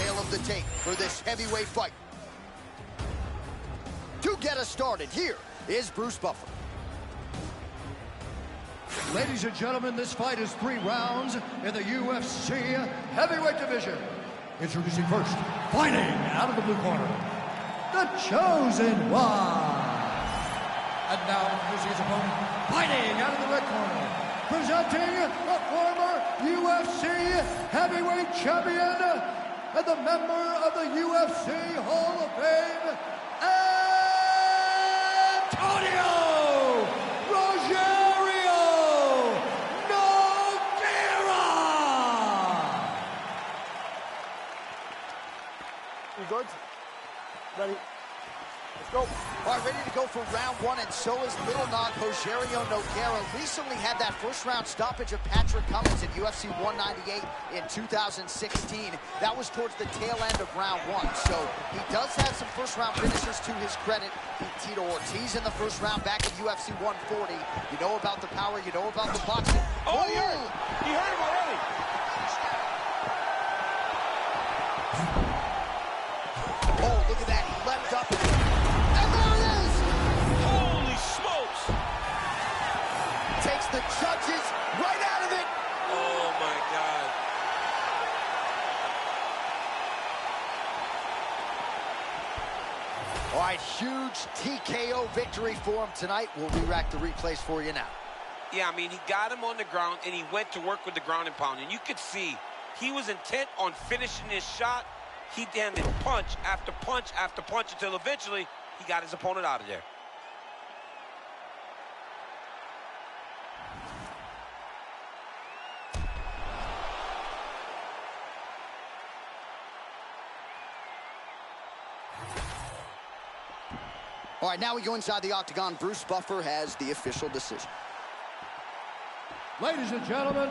tale of the tape for this heavyweight fight. To get us started, here is Bruce Buffer. Ladies and gentlemen, this fight is 3 rounds in the UFC Heavyweight Division. Introducing first, fighting out of the blue corner, the Chosen One. And now, introducing his opponent, fighting out of the red corner, presenting the former UFC Heavyweight Champion and the member of the UFC Hall of Fame, Antonio Rogerio Nogueira. You good? Ready? Let's go. All right, ready to go for round 1, and so is Little Nog Rogerio Nogueira. Recently had that first round stoppage of Patrick Cummins in UFC 198 in 2016. That was towards the tail end of round 1. So he does have some first round finishers to his credit. He Tito Ortiz in the first round back in UFC 140. You know about the power, you know about the boxing. Oh, he hurt him already. Oh, look at that. He leapt up. And there it is! Holy smokes! Takes the judges right out of it. Oh, my God. All right, huge TKO victory for him tonight. We'll re-rack the replays for you now. Yeah, I mean, he got him on the ground, and he went to work with the ground and pound. And you could see he was intent on finishing his shot. He landed punch after punch after punch until eventually he got his opponent out of there. All right, now we go inside the octagon. Bruce Buffer has the official decision. Ladies and gentlemen,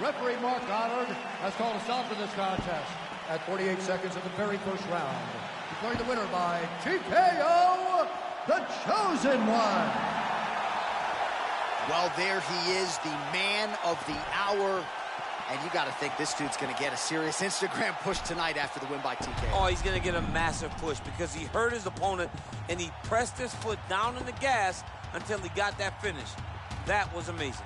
referee Mark Goddard has called a stop to this contest at 48 seconds of the very first round, declaring the winner by TKO, the Chosen One. Well, there he is, the man of the hour. And you got to think this dude's going to get a serious Instagram push tonight after the win by TKO. Oh, he's going to get a massive push because he hurt his opponent and he pressed his foot down on the gas until he got that finish. That was amazing.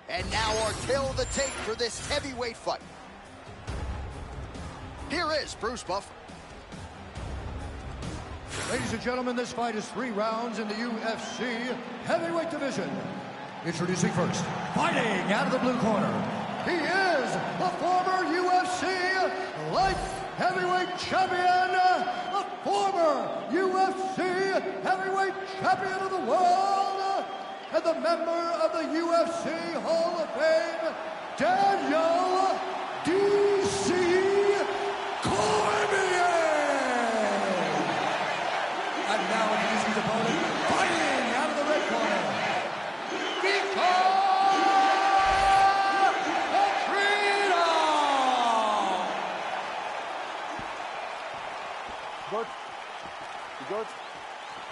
And now our tale of the tape for this heavyweight fight. Here is Bruce Buffer. Ladies and gentlemen, this fight is 3 rounds in the UFC Heavyweight Division. Introducing first, fighting out of the blue corner, he is the former UFC Light Heavyweight Champion, the former UFC Heavyweight Champion of the world, and the member of the UFC Hall of Fame, Daniel D.C. Cormier. And now introducing his opponent, fighting out of the red corner, Vitor Petrino. Good. You good?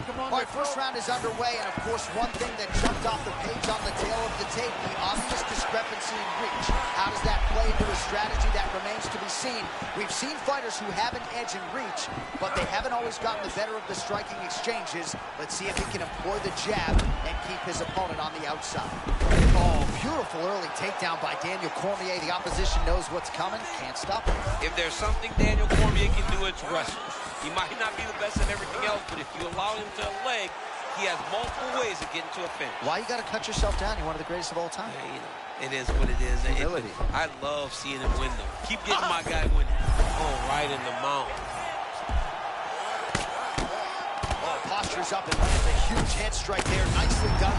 Come on, all right, first round is underway, and of course, one thing that jumped off the page on the tail of the tape, the obvious discrepancy in reach. How does that play into a strategy that remains to be seen? We've seen fighters who have an edge in reach, but they haven't always gotten the better of the striking exchanges. Let's see if he can employ the jab and keep his opponent on the outside. Oh, beautiful early takedown by Daniel Cormier. The opposition knows what's coming, can't stop him. If there's something Daniel Cormier can do, it's wrestle. He might not be the best at everything else, but if you allow him to a leg, he has multiple ways of getting to a finish. Why you got to cut yourself down? You're one of the greatest of all time. Yeah, you know, it is what it is. I love seeing him win, though. Keep getting my guy winning. Oh, right in the mount. Oh, postures up and lands a huge head strike there. Nicely done.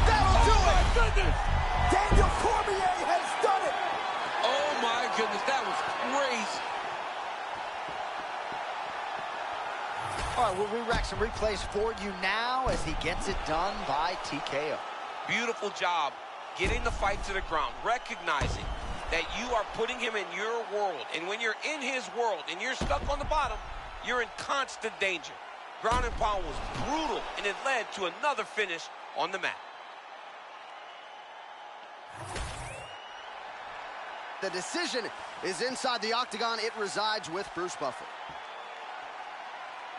That'll do it! My goodness! Daniel Cormier has done it! Oh, my goodness. That was crazy. All right, we'll re-rack some replays for you now as he gets it done by TKO. Beautiful job getting the fight to the ground, recognizing that you are putting him in your world. And when you're in his world and you're stuck on the bottom, you're in constant danger. Ground and pound was brutal, and it led to another finish on the mat. The decision is inside the octagon. It resides with Bruce Buffer.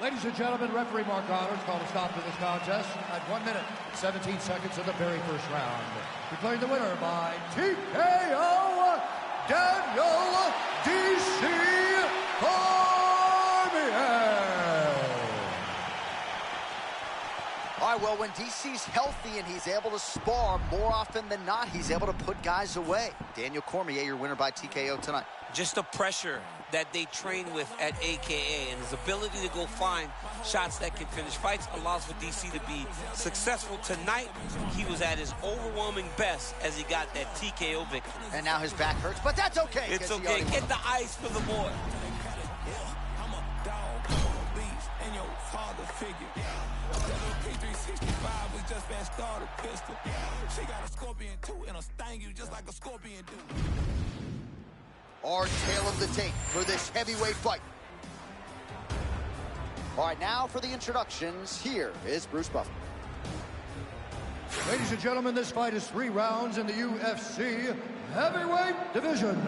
Ladies and gentlemen, referee Mark Goddard's called a stop to this contest at 1 minute, 17 seconds of the very first round. Declaring the winner by TKO, Daniel D.C. Cormier. All right, well, when DC's healthy and he's able to spar, more often than not, he's able to put guys away. Daniel Cormier, your winner by TKO tonight. Just the pressure that they train with at AKA and his ability to go find shots that can finish fights allows for DC to be successful tonight. He was at his overwhelming best as he got that TKO victory. And now his back hurts, but that's okay. It's okay. Get the ice for the boy. Our tail of the tape for this heavyweight fight. All right, now for the introductions, here is Bruce Buffer. Ladies and gentlemen, this fight is 3 rounds in the UFC Heavyweight Division.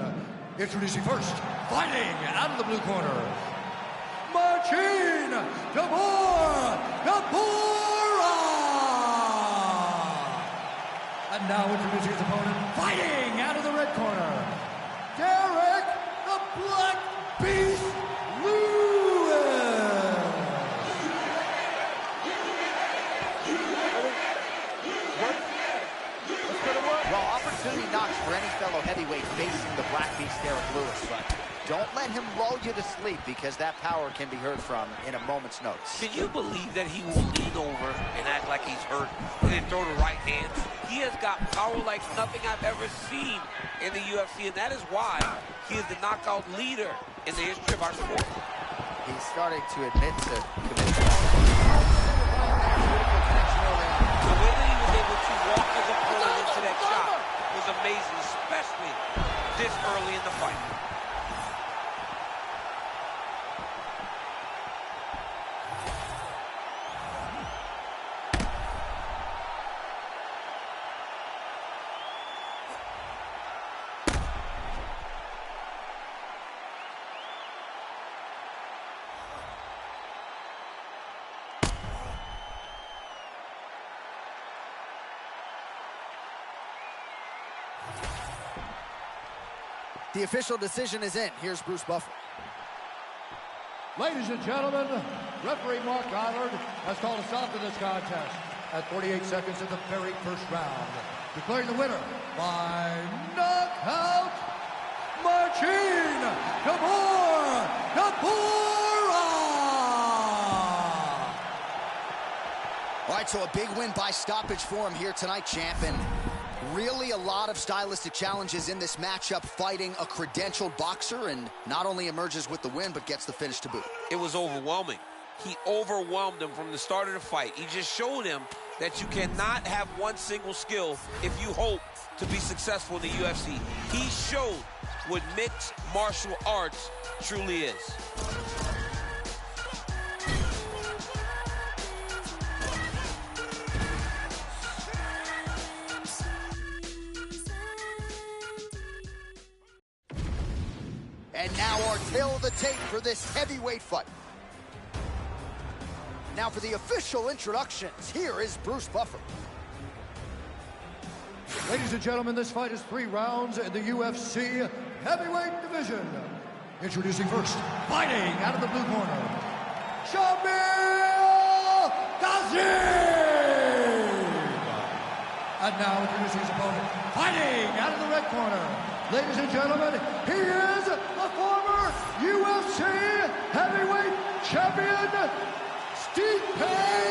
Introducing first, fighting out of the blue corner, Marcin Gabora. And now introducing his opponent, fighting out of the red corner, Derek the Black Beast Lewis. Well, opportunity knocks for any fellow heavyweight facing the Black Beast Derek Lewis, but don't let him lull you to sleep because that power can be heard from in a moment's notice. Can you believe that he will lean over and act like he's hurt and then throw the right hands? He has got power like nothing I've ever seen in the UFC, and that is why he is the knockout leader in the history of our sport. He's starting to admit to committing foul. The way that he was able to walk his opponent into that shot was amazing, especially this early in the fight. The official decision is in. Here's Bruce Buffer. Ladies and gentlemen, referee Mark Goddard has called a stop to this contest at 48 seconds of the very first round. Declaring the winner by knockout, Marcin Gabora. All right, so a big win by stoppage for him here tonight, champ. And really a lot of stylistic challenges in this matchup, fighting a credentialed boxer, and not only emerges with the win, but gets the finish to boot. It was overwhelming. He overwhelmed him from the start of the fight. He just showed him that you cannot have one single skill if you hope to be successful in the UFC. He showed what mixed martial arts truly is. And now our tail of the tape for this heavyweight fight. Now for the official introductions, here is Bruce Buffer. Ladies and gentlemen, this fight is 3 rounds in the UFC Heavyweight Division. Introducing first, fighting out of the blue corner, Shamil Gazim. And now introducing his opponent, fighting out of the red corner. Ladies and gentlemen, he is the former UFC Heavyweight Champion, Stipe Miocic.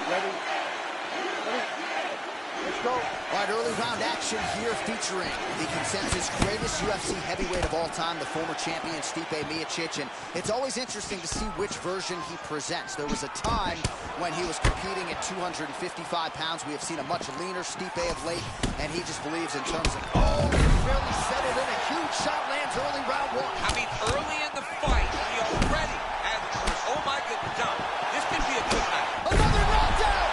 Ready? go. All right, early round action here featuring the consensus greatest UFC heavyweight of all time, the former champion Stipe Miocic, and it's always interesting to see which version he presents. There was a time when he was competing at 255 pounds. We have seen a much leaner Stipe of late, and he just believes in terms of, oh, he barely settled in. A huge shot lands early round one. I mean, early in the fight, he already had, oh my goodness, John, this could be a good night. Another knockdown!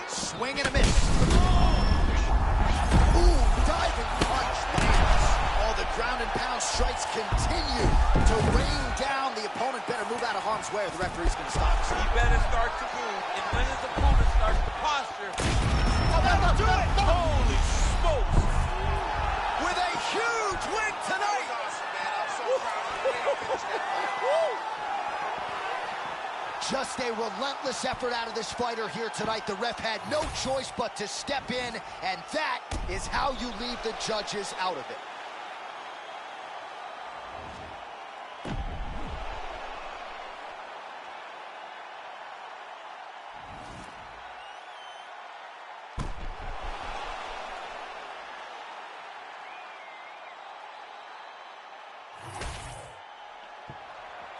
Swing and a miss. Ooh, diving punch lands. All the ground and pound strikes continue to rain down. The opponent better move out of harm's way or the referee's going to stop. He better start to move, and when his opponent starts to posture, Oh, that'll do it! holy smokes! With a huge win tonight! Just a relentless effort out of this fighter here tonight. The ref had no choice but to step in, and that is how you leave the judges out of it.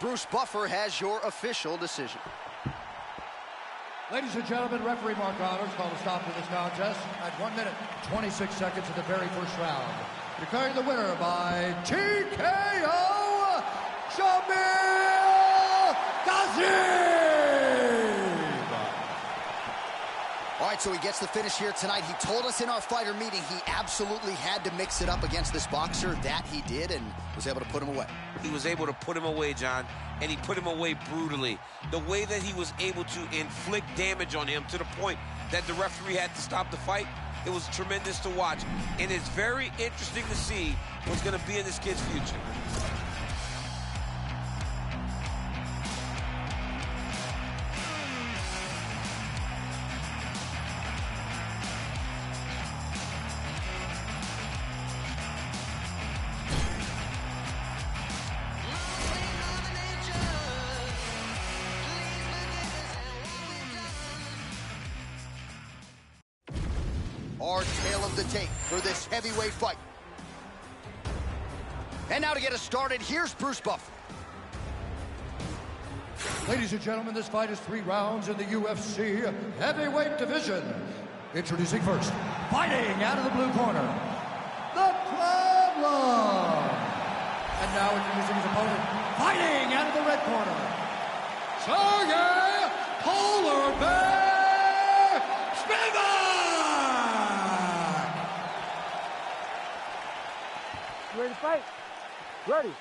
Bruce Buffer has your official decision. Ladies and gentlemen, referee Mark Honors called a stop to this contest at 1 minute, 26 seconds of the very first round. Declaring the winner by TKO, Jamil Gazib! All right, so he gets the finish here tonight. He told us in our fighter meeting he absolutely had to mix it up against this boxer. That he did, and was able to put him away. He was able to put him away, John, and he put him away brutally. The way that he was able to inflict damage on him to the point that the referee had to stop the fight, it was tremendous to watch. And it's very interesting to see what's going to be in this kid's future. Our tale of the tape for this heavyweight fight. And now to get us started, here's Bruce Buffer. Ladies and gentlemen, this fight is 3 rounds in the UFC Heavyweight Division. Introducing first, fighting out of the blue corner, the Problem. And now introducing his opponent, fighting out of the red corner, Sergey Polar Bear Spivak! Ready to fight? Ready.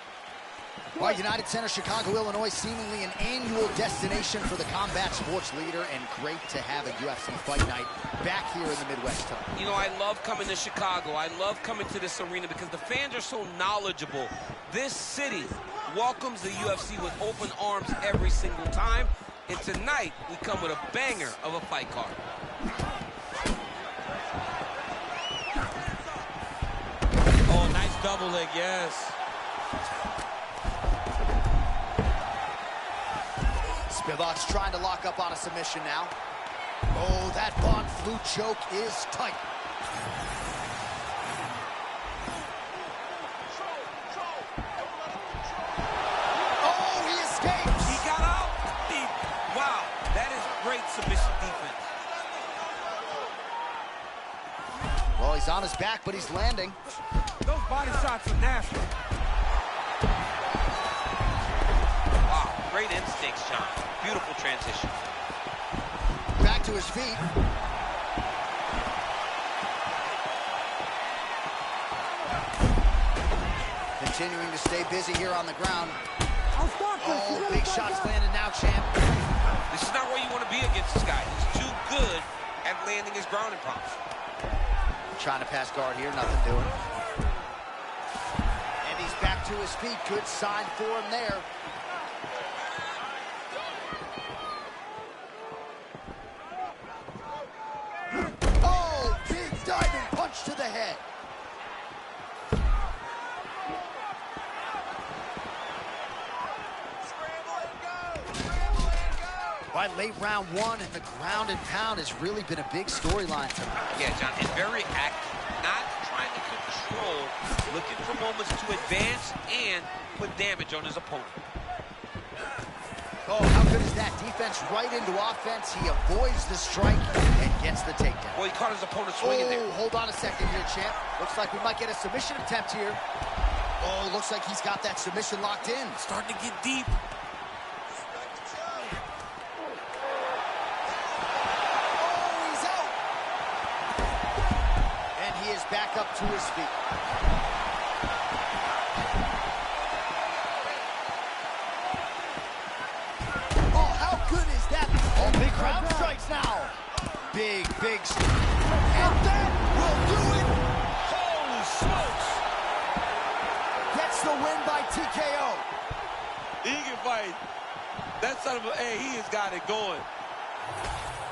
Well, United Center, Chicago, Illinois, seemingly an annual destination for the combat sports leader, and great to have a UFC fight night back here in the Midwest tonight. You know, I love coming to Chicago. I love coming to this arena because the fans are so knowledgeable. This city welcomes the UFC with open arms every single time. And tonight, we come with a banger of a fight card. Oh, nice double leg, yes. Spivak's trying to lock up on a submission now. Oh, that Von Flue choke is tight. Oh, he escapes. He got out. Wow, that is great submission defense. Well, he's on his back, but he's landing. Those body shots are nasty. Wow, great instincts, John. Beautiful transition. Back to his feet. Continuing to stay busy here on the ground. Oh, big shots landed now, champ. This is not where you want to be against this guy. He's too good at landing his ground and pounds. Trying to pass guard here, nothing doing. And he's back to his feet. Good sign for him there. Oh, big diving punch to the head. By late round one, and the ground and pound has really been a big storyline tonight. Yeah, John, and very active. Not trying to control, looking for moments to advance and put damage on his opponent. Oh, how good is that? Defense right into offense. He avoids the strike and gets the takedown. Well, he caught his opponent swinging there. Hold on a second here, champ. Looks like we might get a submission attempt here. Oh, looks like he's got that submission locked in. Starting to get deep. Back up to his feet. Oh, how good is that? Oh, big crowd strikes now. Big. And that will do it. Holy smokes. Gets the win by TKO. He can fight. That son of a, hey, he has got it going.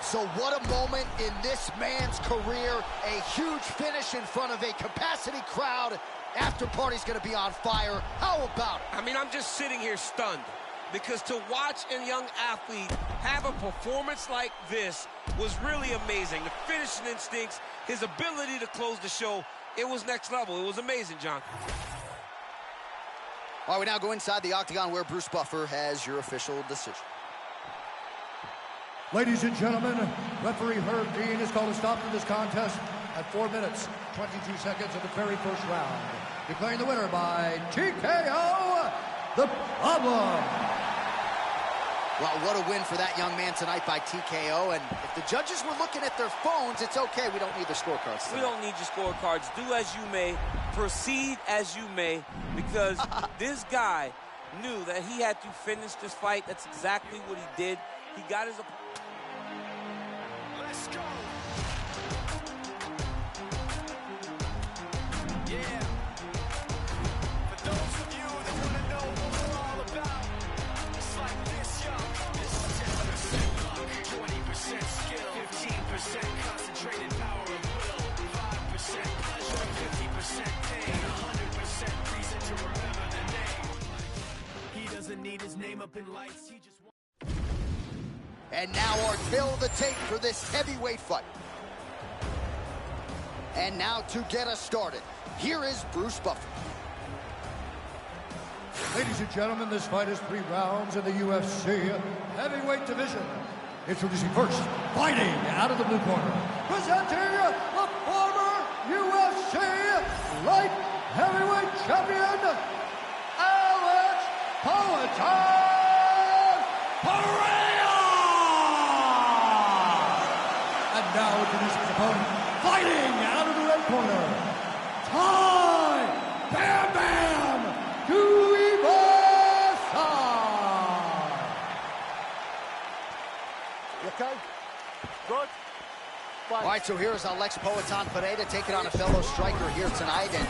So what a moment in this man's career. A huge finish in front of a capacity crowd. After party's gonna be on fire. How about it? I mean, I'm just sitting here stunned because to watch a young athlete have a performance like this was really amazing. The finishing instincts, his ability to close the show, it was next level. It was amazing, John. All right, we now go inside the octagon where Bruce Buffer has your official decision. Ladies and gentlemen, referee Herb Dean has called a stop to this contest at 4 minutes, 22 seconds of the very first round. Declaring the winner by TKO, The Problem. Well, what a win for that young man tonight by TKO. And if the judges were looking at their phones, it's okay. We don't need the scorecards tonight. We don't need your scorecards. Do as you may, proceed as you may, because this guy knew that he had to finish this fight. That's exactly what he did. He got his opponent. Let's go. Yeah. For those of you that want to know what we're all about, it's like this, y'all. It's 10% luck, 20% skill, 15% concentrated power of will, 5% pleasure, 50% pain, 100% reason to remember the name. He doesn't need his name up in lights, he just wants. And now our tail of the tape for this heavyweight fight. And now to get us started, here is Bruce Buffer. Ladies and gentlemen, this fight is 3 rounds in the UFC Heavyweight Division. Introducing first, fighting out of the blue corner, presenting the former UFC Light Heavyweight Champion, Alex Pereira! And now introducing his opponent, fighting out of the red corner, Bam Bam Tuivasa! You okay? Good? Fine. All right, so here's Alex Pereira taking on a fellow striker here tonight, and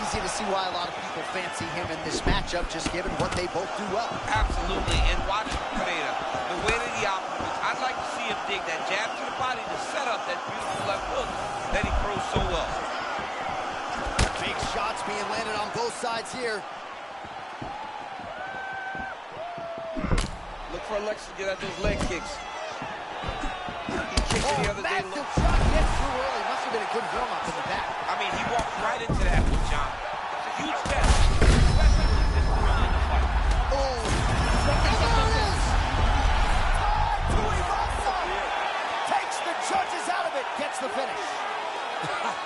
easy to see why a lot of people fancy him in this matchup, just given what they both do well. Absolutely, and watch Pereira, the way that he operates. I'd like to see him dig that jab to the body to set up that beautiful left hook that he throws so well. Big shots being landed on both sides here. Look for Alex to get at those leg kicks. He kicked the other day. Massive shot gets through early. Must have been a good warm-up in the back. I mean, he walked right into that one, John. It's a huge test, especially with this early in the fight. Oh, there it is! Tuivasa takes the judges out of it, gets the finish.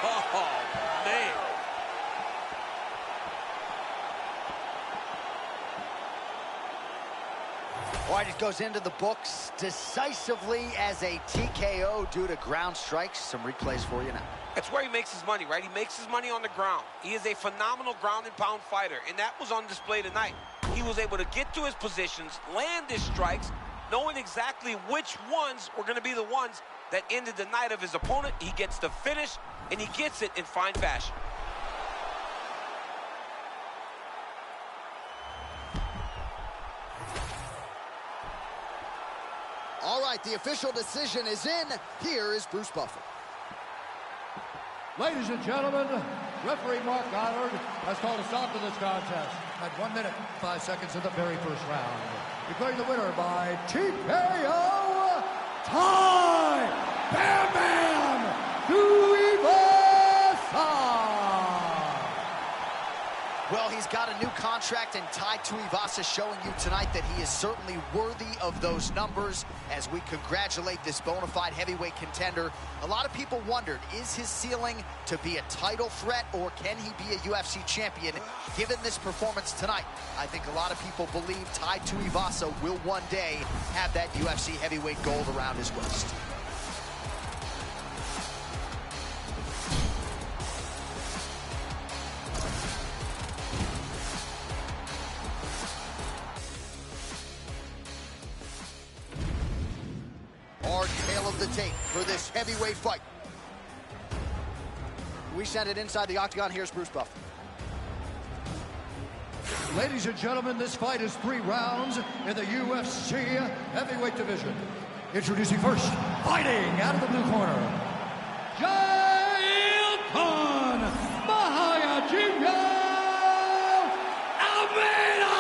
Oh, man. All right, it goes into the books decisively as a TKO due to ground strikes. Some replays for you now. That's where he makes his money, right? He makes his money on the ground. He is a phenomenal ground and pound fighter, and that was on display tonight. He was able to get to his positions, land his strikes, knowing exactly which ones were going to be the ones that ended the night of his opponent. He gets the finish, and he gets it in fine fashion. All right, the official decision is in. Here is Bruce Buffer. Ladies and gentlemen, referee Mark Goddard has called a stop to this contest at 1 minute, 5 seconds of the very first round. Declaring the winner by TKO, Ty Bam Bam Tuivasa. Well, he's got a new contract, and Tai Tuivasa showing you tonight that he is certainly worthy of those numbers as we congratulate this bona fide heavyweight contender. A lot of people wondered, is his ceiling to be a title threat, or can he be a UFC champion? Given this performance tonight, I think a lot of people believe Tai Tuivasa will one day have that UFC heavyweight gold around his waist. Our tale of the tape for this heavyweight fight. We send it inside the octagon. Here's Bruce Buffer. Ladies and gentlemen, this fight is 3 rounds in the UFC Heavyweight Division. Introducing first, fighting out of the blue corner, Jailton Mahayajima Almeida!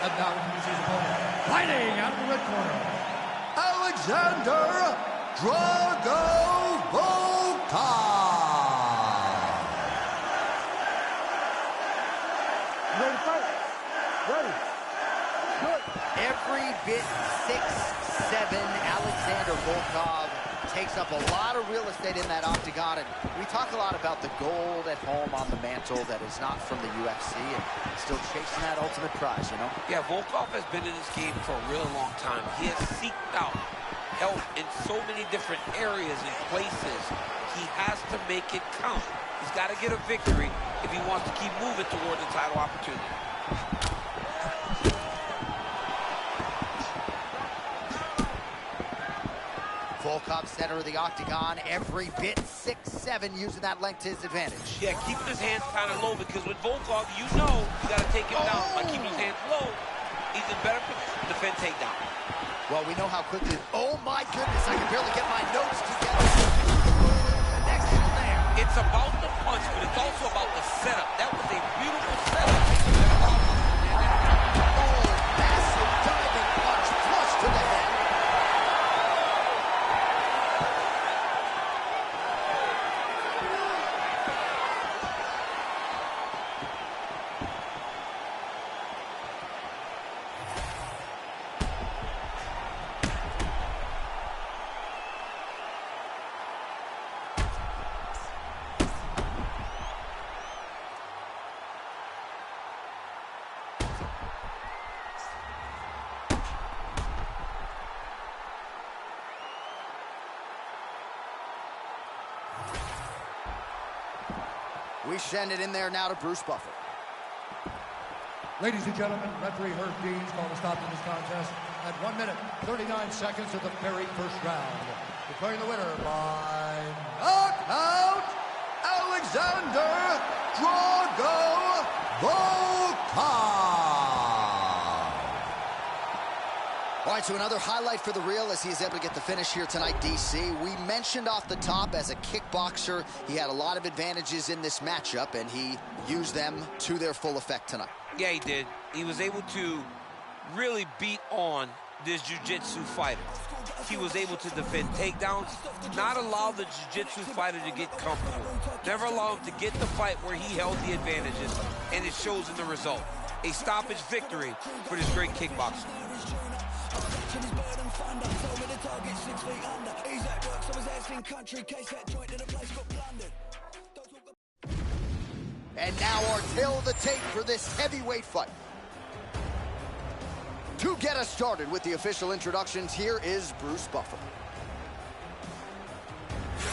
And now introducing his opponent, fighting out of the red corner, Alexander Drago-Volkov. Ready to fight? Ready. Good. Every bit 6'7", Alexander Volkov takes up a lot of real estate in that octagon, and we talk a lot about the gold at home on the mantle that is not from the UFC, and still chasing that ultimate prize, you know? Yeah, Volkov has been in this game for a real long time. He has seeked out help in so many different areas and places. He has to make it count. He's got to get a victory if he wants to keep moving toward the title opportunity. Volkov, center of the octagon, every bit 6'7", using that length to his advantage. Yeah, keeping his hands kind of low, because with Volkov, you know you got to take him down. By keeping his hands low, he's in better position to defend takedown. Well, we know how quickly... Oh, my goodness, I can barely get my notes together. Connection there. It's about the punch, but it's also about the setup. That was a beautiful setup. Oh, massive diving punch, flush to the head. We send it in there now to Bruce Buffer. Ladies and gentlemen, referee Herb Dean's called a stop to this contest at 1 minute, 39 seconds of the very first round. Declaring the winner by knockout, Alexander Drago-Volkov. All right, so another highlight for the reel as he's able to get the finish here tonight, DC. We mentioned off the top, as a kickboxer, he had a lot of advantages in this matchup, and he used them to their full effect tonight. Yeah, he did. He was able to really beat on this jiu-jitsu fighter. He was able to defend takedowns, not allow the jiu-jitsu fighter to get comfortable. Never allow him to get the fight where he held the advantages, and it shows in the result. A stoppage victory for this great kickboxer. And now our tale of the tape for this heavyweight fight. To get us started with the official introductions, here is Bruce Buffer.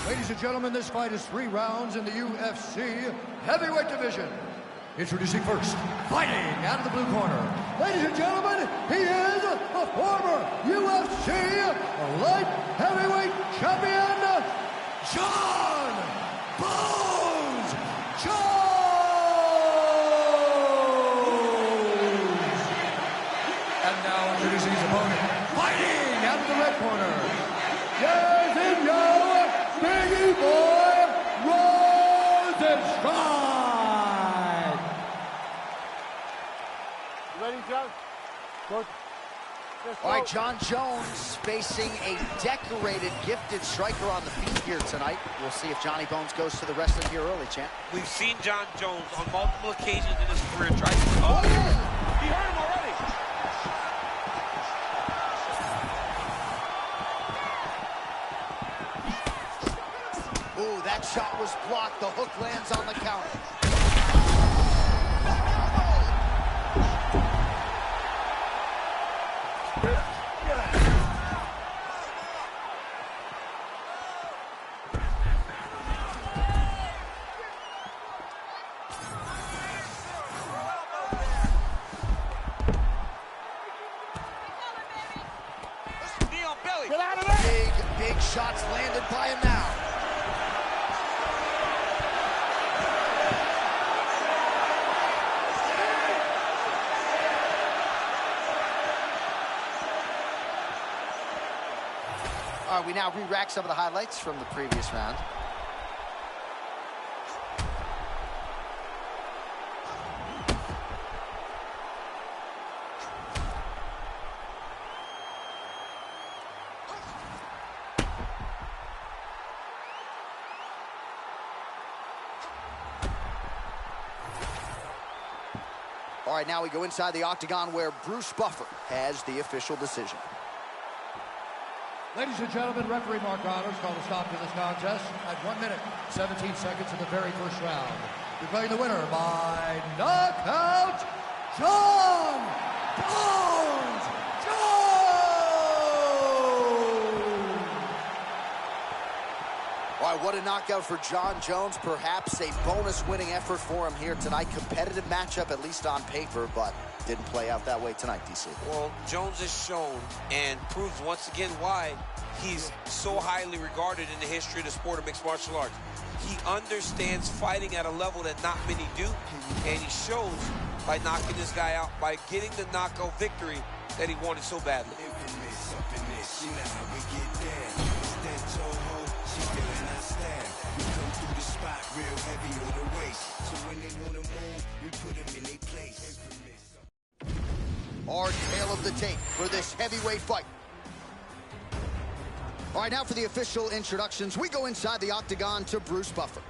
Ladies and gentlemen, this fight is 3 rounds in the UFC Heavyweight Division. Introducing first, fighting out of the blue corner. Ladies and gentlemen, he is a former UFC Light Heavyweight Champion, John Bones Jones. And now introducing his opponent, fighting out of the red corner. Yes, and yo, Biggie Boy, Roy. Good. All right, John Jones facing a decorated, gifted striker on the feet here tonight. We'll see if Johnny Bones goes to the wrestling here early, champ. We've seen John Jones on multiple occasions in his career try to... Oh, he hurt him already. Ooh, that shot was blocked. The hook lands on the counter. Get out of there! Big shots landed by him now. All right, we now re-rack some of the highlights from the previous round. All right, now we go inside the octagon where Bruce Buffer has the official decision. Ladies and gentlemen, referee Mark Honors called a stop to this contest at 1 minute, 17 seconds in the very first round. Declaring the winner by knockout, John Bones Jones! All right, what a knockout for John Jones. Perhaps a bonus winning effort for him here tonight. Competitive matchup, at least on paper, but didn't play out that way tonight, DC. Well, Jones has shown and proves once again why he's so highly regarded in the history of the sport of mixed martial arts. He understands fighting at a level that not many do, and he shows by knocking this guy out, by getting the knockout victory that he wanted so badly. Our tale of the tape for this heavyweight fight. All right, now for the official introductions. We go inside the octagon to Bruce Buffer.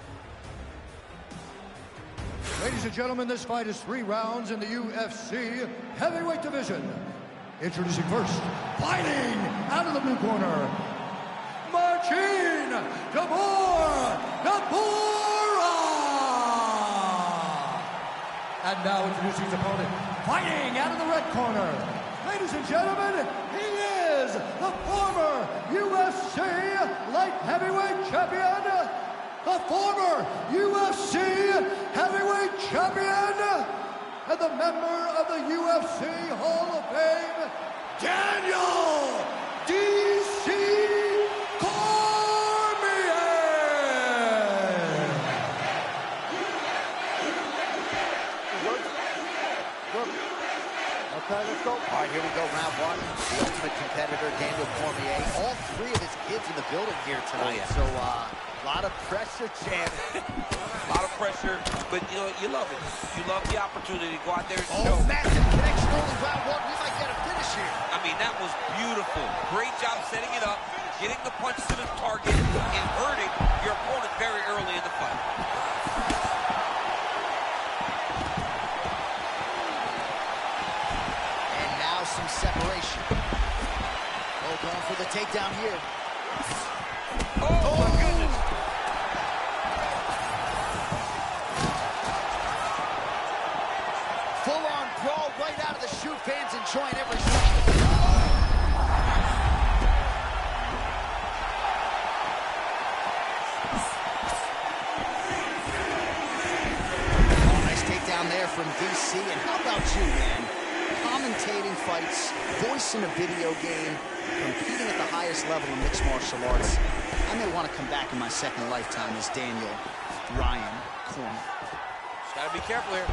Ladies and gentlemen, this fight is 3 rounds in the UFC Heavyweight Division. Introducing first, fighting out of the blue corner, Marcin Gabora! And now introducing his opponent, fighting out of the red corner. Ladies and gentlemen, he is the former UFC light heavyweight champion, the former UFC heavyweight champion, and the member of the UFC Hall of Fame, Daniel D.C. Okay, let's go. All right, here we go, round one. The ultimate competitor, Daniel Cormier. All 3 of his kids in the building here tonight. Oh, yeah. So, a lot of pressure, champ. A lot of pressure, but you know, you love it. You love the opportunity to go out there and show. Oh, massive connection early round one. We might get a finish here. I mean, that was beautiful. Great job setting it up, getting the punch to the target, and hurting your opponent very early in the fight. Some separation. Oh, going for the takedown here. Oh, my goodness. Full-on brawl right out of the chute. Fans enjoying every second. Oh, nice takedown there from DC. And how about you, man? Commentating fights, voicing a video game, competing at the highest level in mixed martial arts. I may want to come back in my second lifetime as Daniel Ryan Cormier. Gotta be careful here.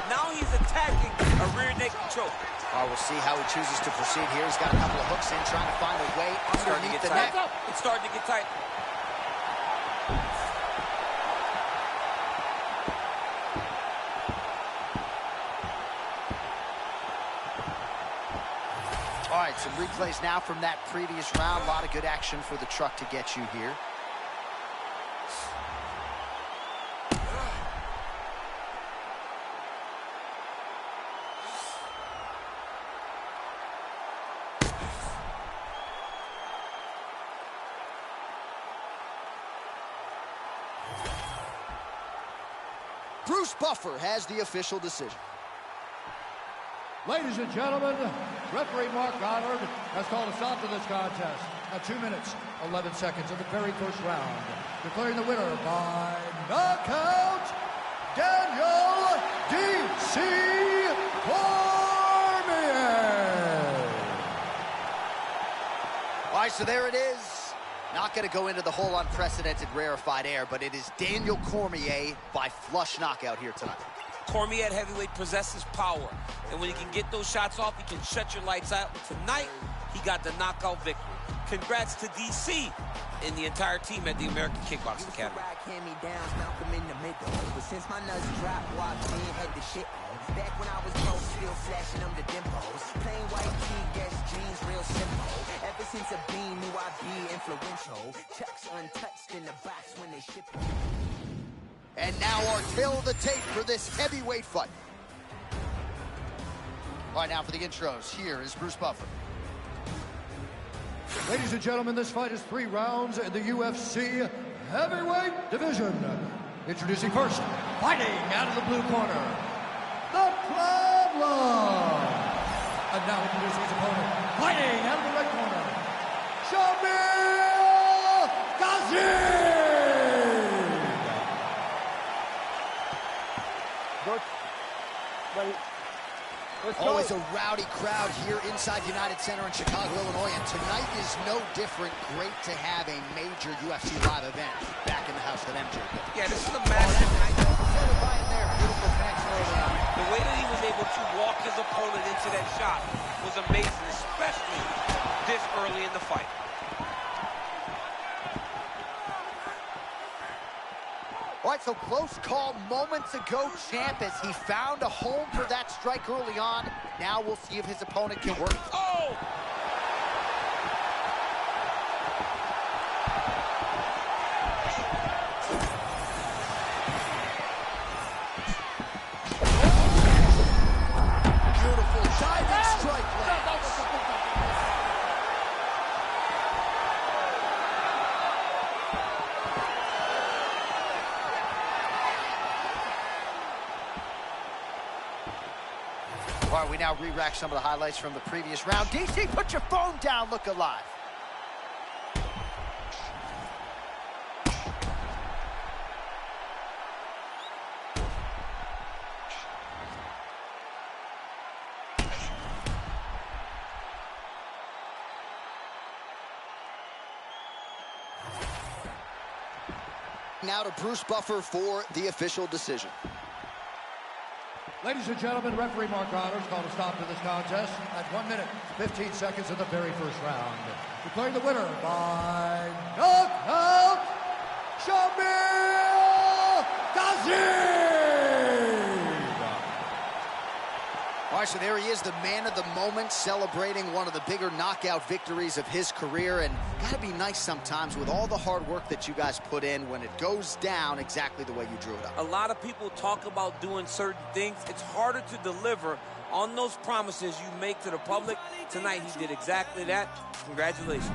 Now he's attacking a rear naked choke. All right, we'll see how he chooses to proceed here. He's got a couple of hooks in, trying to find a way underneath the neck. It's starting to get tight. right, some replays now from that previous round. A lot of good action for the truck to get you here. Bruce Buffer has the official decision. Ladies and gentlemen, referee Mark Goddard has called a stop to this contest at 2 minutes, 11 seconds of the very first round, declaring the winner by knockout, Daniel D.C. Cormier. All right, so there it is. Not going to go into the whole unprecedented rarefied air, but it is Daniel Cormier by flush knockout here tonight. Cormier at heavyweight possesses power, and when he can get those shots off, he can shut your lights out. Tonight, he got the knockout victory. Congrats to DC and the entire team at the American Kickboxing Academy. But since my nuts dropped, walked in, had the shit on. Back when I was broke, still flashing them the dimples. Plain white tee, guess jeans, real simple. Ever since a bean, knew I'd be influential. Chucks untouched in the box when they ship them. And now our tail of the tape for this heavyweight fight. All right, now for the intros, here is Bruce Buffer. Ladies and gentlemen, this fight is 3 rounds in the UFC Heavyweight Division. Introducing first, fighting out of the blue corner, The Problem. And now introducing his opponent, fighting out of the red corner, Shamil Ghazi. Always a rowdy crowd here inside United Center in Chicago, Illinois, and tonight is no different. Great to have a major UFC live event back in the house that MJ built. Yeah, this is a massive night. Right there, beautiful connection early on. The way that he was able to walk his opponent into that shot was amazing, especially this early in the fight. All right, so close call moments ago, champ, as he found a home for that strike early on. Now we'll see if his opponent can work. Oh! Beautiful diving strike lands. All right, we now re-rack some of the highlights from the previous round. DC, put your phone down, look alive. Now to Bruce Buffer for the official decision. Ladies and gentlemen, referee Mark Goddard has called a stop to this contest at 1 minute, 15 seconds of the very first round. Declaring the winner by knockout, Shamil Ghazi! All right, so there he is, the man of the moment, celebrating one of the bigger knockout victories of his career. And gotta be nice sometimes with all the hard work that you guys put in when it goes down exactly the way you drew it up. A lot of people talk about doing certain things. It's harder to deliver on those promises you make to the public. Tonight, he did exactly that. Congratulations.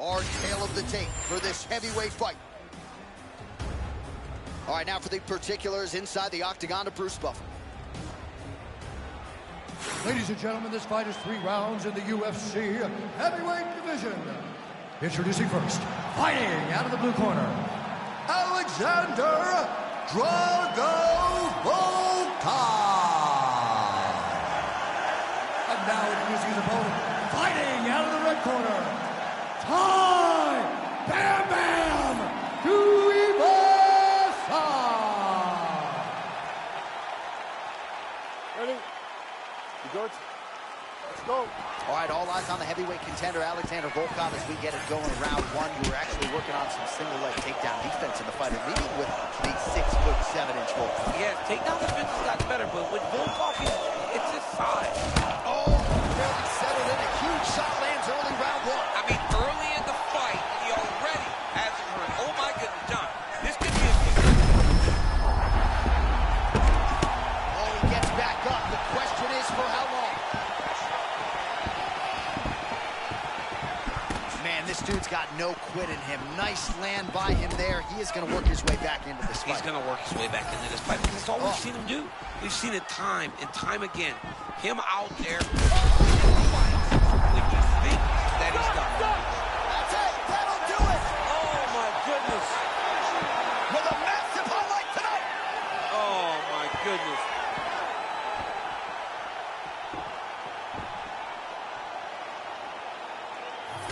Our tale of the tape for this heavyweight fight. All right, now for the particulars inside the octagon to Bruce Buffer. Ladies and gentlemen, this fight is 3 rounds in the UFC Heavyweight Division. Introducing first, fighting out of the blue corner, Alexander Drago Volta. And now introducing his opponent, fighting out of the red corner, Bam Bam Tuivasa. contender Alexander Volkov as we get it going round one. You were actually working on some single leg takedown defense in the fight, and leading with the 6'7" Volkov. Yeah, takedown defense has gotten better, but with Volkov, it's his size. Oh, barely settled in. A huge shot lands early round one. I mean, early in the fight, he already has it run. Oh my goodness, John. This could be a big Oh, he gets back up. The question is for how long? Man, this dude's got no quit in him. Nice land by him there. He is going to work his way back into this fight. He's going to work his way back into this fight because that's all we've seen him do. We've seen it time and time again. Him out there. When you think that he's done. That's it. That'll do it. Oh, my goodness. With a massive highlight tonight. Oh, my goodness.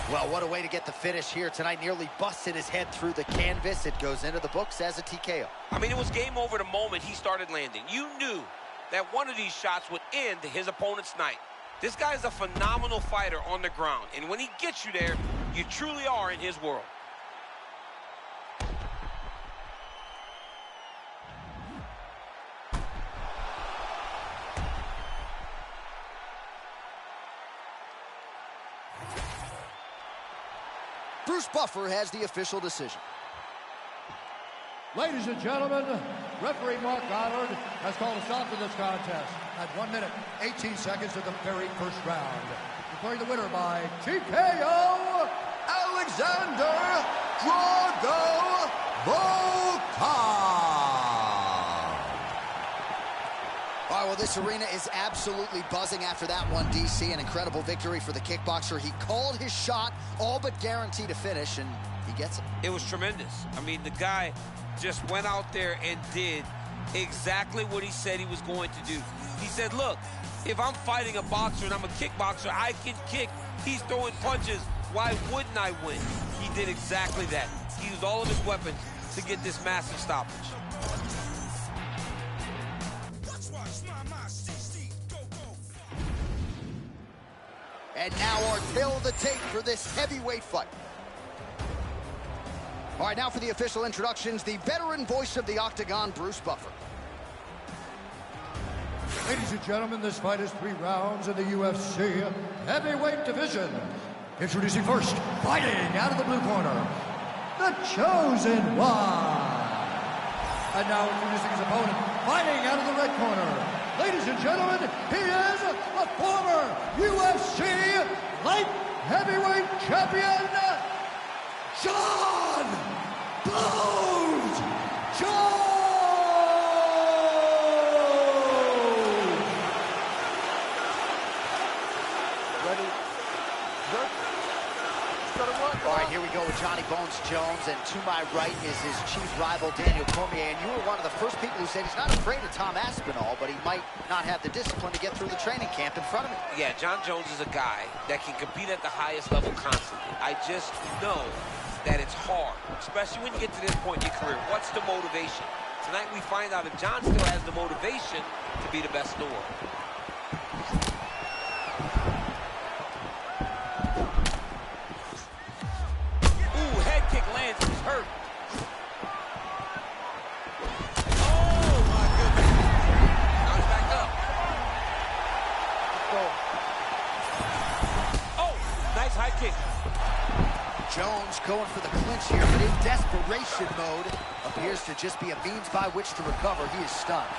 Well, what a way to get the finish here tonight. Nearly busted his head through the canvas. It goes into the books as a TKO. I mean, it was game over the moment he started landing. You knew that one of these shots would end his opponent's night. This guy is a phenomenal fighter on the ground, and when he gets you there, you truly are in his world. Bruce Buffer has the official decision. Ladies and gentlemen, referee Mark Goddard has called a stop to this contest at 1 minute, 18 seconds of the very first round. Declaring the winner by TKO, Alexander Drago Volkov. All right, well, this arena is absolutely buzzing after that one, DC. An incredible victory for the kickboxer. He called his shot, all but guaranteed a finish, and he gets it. It was tremendous. I mean, the guy just went out there and did exactly what he said he was going to do. He said, look, if I'm fighting a boxer and I'm a kickboxer, I can kick. He's throwing punches. Why wouldn't I win? He did exactly that. He used all of his weapons to get this massive stoppage. And now our tail of the tape for this heavyweight fight. All right, now for the official introductions, the veteran voice of the Octagon, Bruce Buffer. Ladies and gentlemen, this fight is 3 rounds in the UFC Heavyweight Division. Introducing first, fighting out of the blue corner, the Chosen One. And now introducing his opponent, fighting out of the red corner. Ladies and gentlemen, he is a former UFC light heavyweight champion, John Bones Jones! Ready? Good? All right, here we go with Johnny Bones Jones, and to my right is his chief rival, Daniel Cormier, and you were one of the first people who said he's not afraid of Tom Aspinall, but he might not have the discipline to get through the training camp in front of him. Yeah, John Jones is a guy that can compete at the highest level constantly. I just know that it's hard, especially when you get to this point in your career. What's the motivation? Tonight we find out if John still has the motivation to be the best in the world. Ooh, head kick lands, he's hurt. Oh, my goodness. Now he's back up. Oh, nice high kick. Jones going for the clinch here, but in desperation mode. Appears to just be a means by which to recover. He is stunned.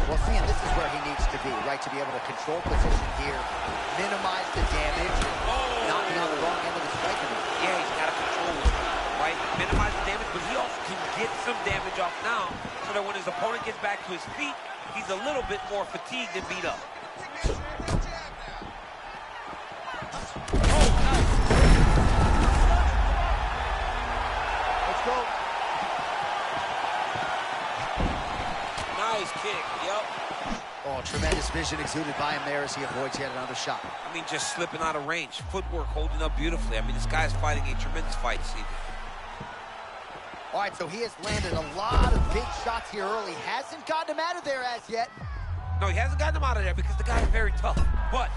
Well, Fian, this is where he needs to be, right? To be able to control position here, minimize the damage, and not be on the wrong end of the striking. Yeah, he's got to control it, right? Minimize the damage, but he also can get some damage off now so that when his opponent gets back to his feet, he's a little bit more fatigued and beat up. Oh, nice. Let's go. Nice kick, yep. Oh, tremendous vision exuded by him there as he avoids yet another shot. I mean, just slipping out of range. Footwork holding up beautifully. I mean, this guy's fighting a tremendous fight this evening. All right, so he has landed a lot of big shots here early. Hasn't gotten him out of there as yet. No, he hasn't gotten him out of there because the guy is very tough. But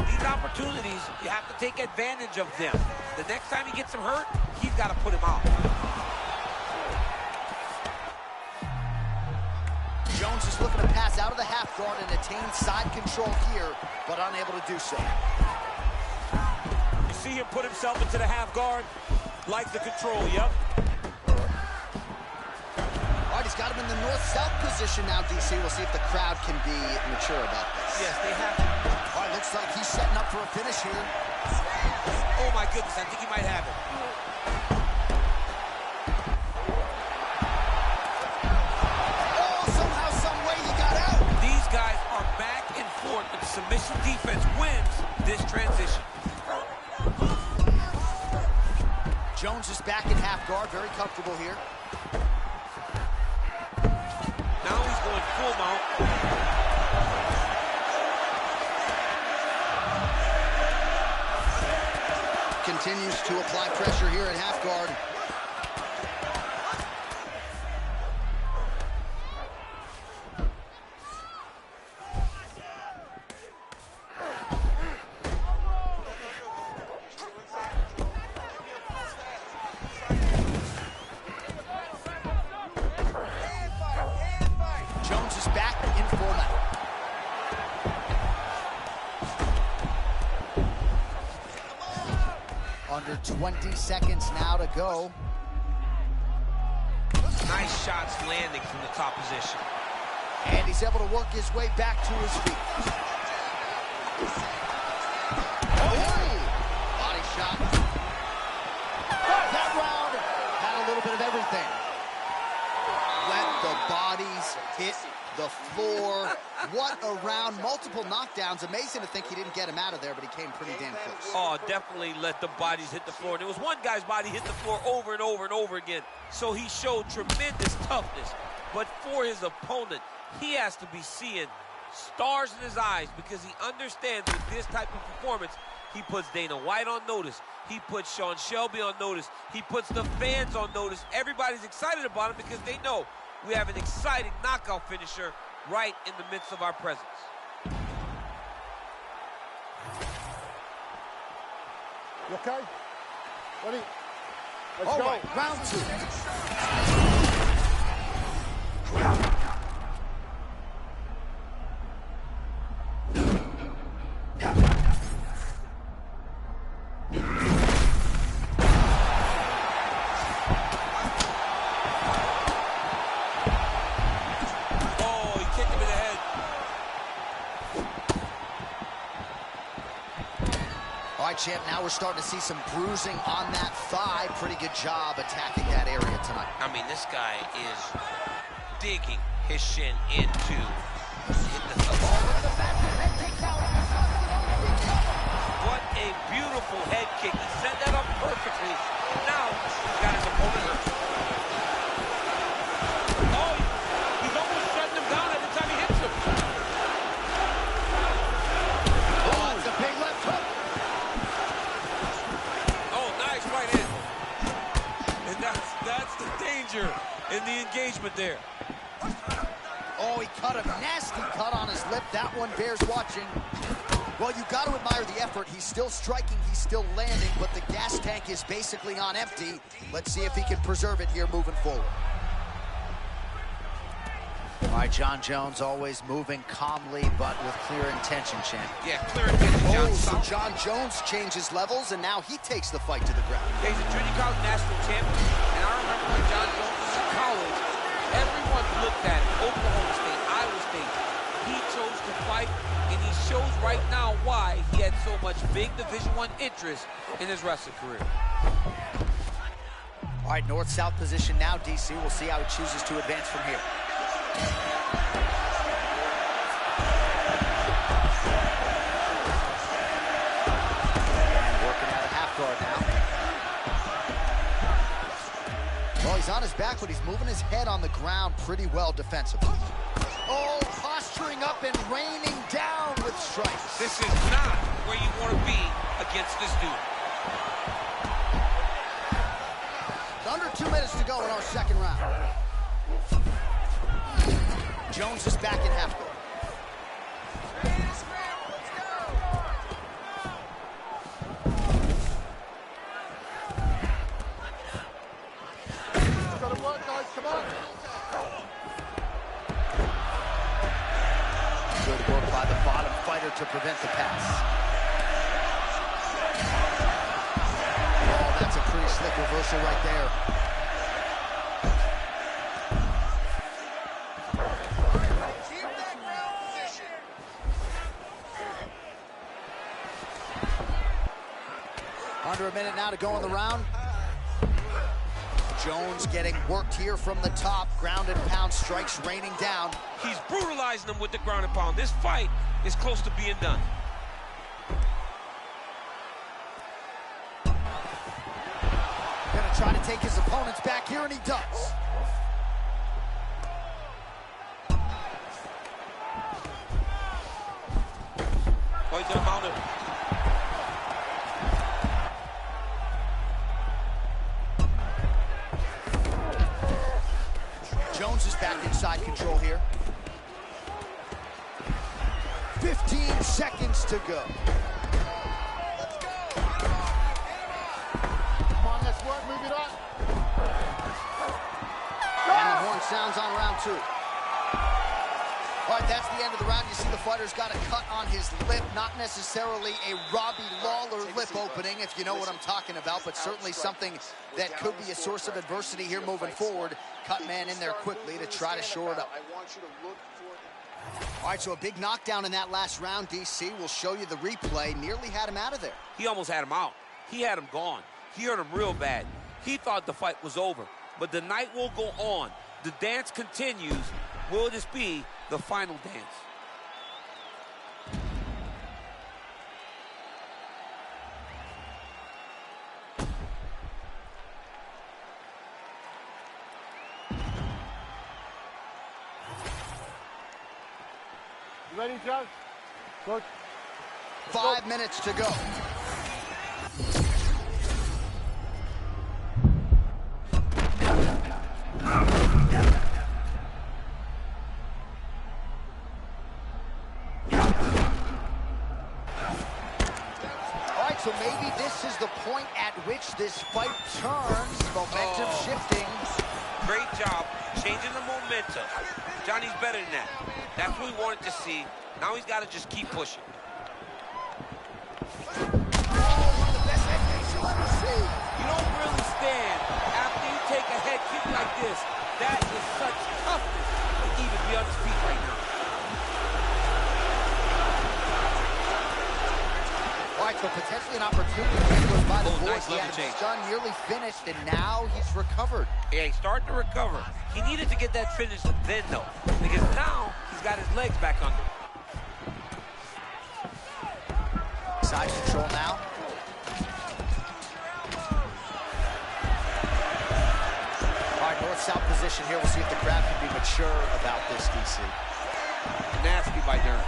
these opportunities, you have to take advantage of them. The next time he gets him hurt, he's got to put him out. Jones is looking to pass out of the half guard and attain side control here, but unable to do so. You see him put himself into the half guard, likes the control, yep. All right, he's got him in the north-south position now, DC. We'll see if the crowd can be mature about this. Yes, they have to. All right, looks like he's setting up for a finish here. Oh, my goodness, I think he might have it. Oh, somehow, some way he got out. These guys are back and forth, and submission defense wins this transition. Jones is back in half guard, very comfortable here. Now he's going full mount. Continues to apply pressure here at half guard. Jones is back in full mount. Under 20 seconds now to go. Nice shots landing from the top position. And he's able to work his way back to his feet. Oh! Body shot. That round had a little bit of everything. Let the bodies hit the floor. What a round. Multiple knockdowns. Amazing to think he didn't get him out of there, but he came pretty damn close. Oh, definitely let the bodies hit the floor. There was one guy's body hit the floor over and over and over again. So he showed tremendous toughness. But for his opponent, he has to be seeing stars in his eyes because he understands with this type of performance, he puts Dana White on notice. He puts Sean Shelby on notice. He puts the fans on notice. Everybody's excited about him because they know we have an exciting knockout finisher right in the midst of our presence. You okay? Ready? Let's All go. right, round two. All right, champ, now we're starting to see some bruising on that thigh. Pretty good job attacking that area tonight. I mean, this guy is digging his shin into the What a beautiful head kick. He set that up perfectly. Now he's got his opponent hurt. Oh, he's almost shutting him down every time he hits him. Oh, it's a big left hook. Right in. And that's the danger in the engagement there. Oh, he cut a nasty cut on his lip. That one bears watching. Well, you got to admire the effort. He's still striking, he's still landing, but the gas tank is basically on empty. Let's see if he can preserve it here moving forward. All right, John Jones always moving calmly, but with clear intention, champ. Yeah, clear intention, John. Oh, so John Jones changes levels, and now he takes the fight to the ground. He's a junior college national champion, and I remember when John Jones was in college, everyone looked at Oklahoma State, Iowa State. He chose to fight, and he shows right now why he had so much big Division I interest in his wrestling career. All right, north-south position now, DC. We'll see how he chooses to advance from here. And working out of half guard now. Well, he's on his back, but he's moving his head on the ground pretty well defensively. Oh, posturing up and raining down with strikes. This is not where you want to be against this dude. Under 2 minutes to go in our second round. Jones is back in half guard. Gotta work, guys, come on. Good work by the bottom fighter to prevent the pass. Oh, that's a pretty slick reversal right there. Under a minute now to go in the round. Jones getting worked here from the top. Ground and pound strikes raining down. He's brutalizing them with the ground and pound. This fight is close to being done. Gonna try to take his opponents back here, and he does. Oh, he's gonna mount him. Jones is back inside control here. 15 seconds to go. Let's go. Come on, let's work, move it on. And the horn sounds on round 2. All right, that's the end of the round. You see the fighter's got a cut on his lip. Not necessarily a Robbie Lawler lip opening, if you know what I'm talking about, but certainly something that could be a source of adversity here moving forward. Cut man in there quickly to try to shore it up. All right, so a big knockdown in that last round, DC. We'll show you the replay. Nearly had him out of there. He almost had him out. He had him gone. He hurt him real bad. He thought the fight was over. But the night will go on. The dance continues. Will this be the final dance? You ready, Joe? Good. 5 minutes to go. So maybe this is the point at which this fight turns. Momentum shifting. Great job changing the momentum. Johnny's better than that. That's what we wanted to see. Now he's got to just keep pushing. One of the best head fakes you'll ever see. You don't really stand after you take a head kick like this. That is such toughness to even be on his feet right now. All right, so potentially an opportunity by the boys. Nice He had him stunned, nearly finished, and now he's recovered. Yeah, he's starting to recover. He needed to get that finish then, though, because now he's got his legs back under. Side control now. All right, north-south position here. We'll see if the crowd can be mature about this, DC. Nasty by Dern.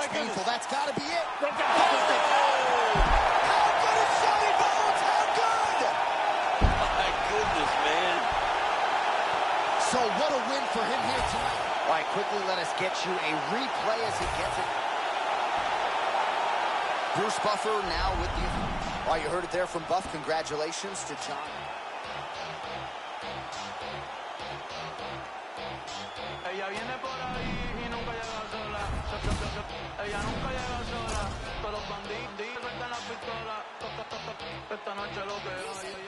Painful. That's got to be it. Oh! How good is Johnny Bones? How good? My goodness, man. So what a win for him here tonight. All right, quickly let us get you a replay as he gets it. Bruce Buffer now with you. All right, you heard it there from Buff. Congratulations to John. Ella viene por ahí y nunca llega sola. Ella nunca llega sola. Todos los bandidos sueltan la pistola. Esta noche lo que hay.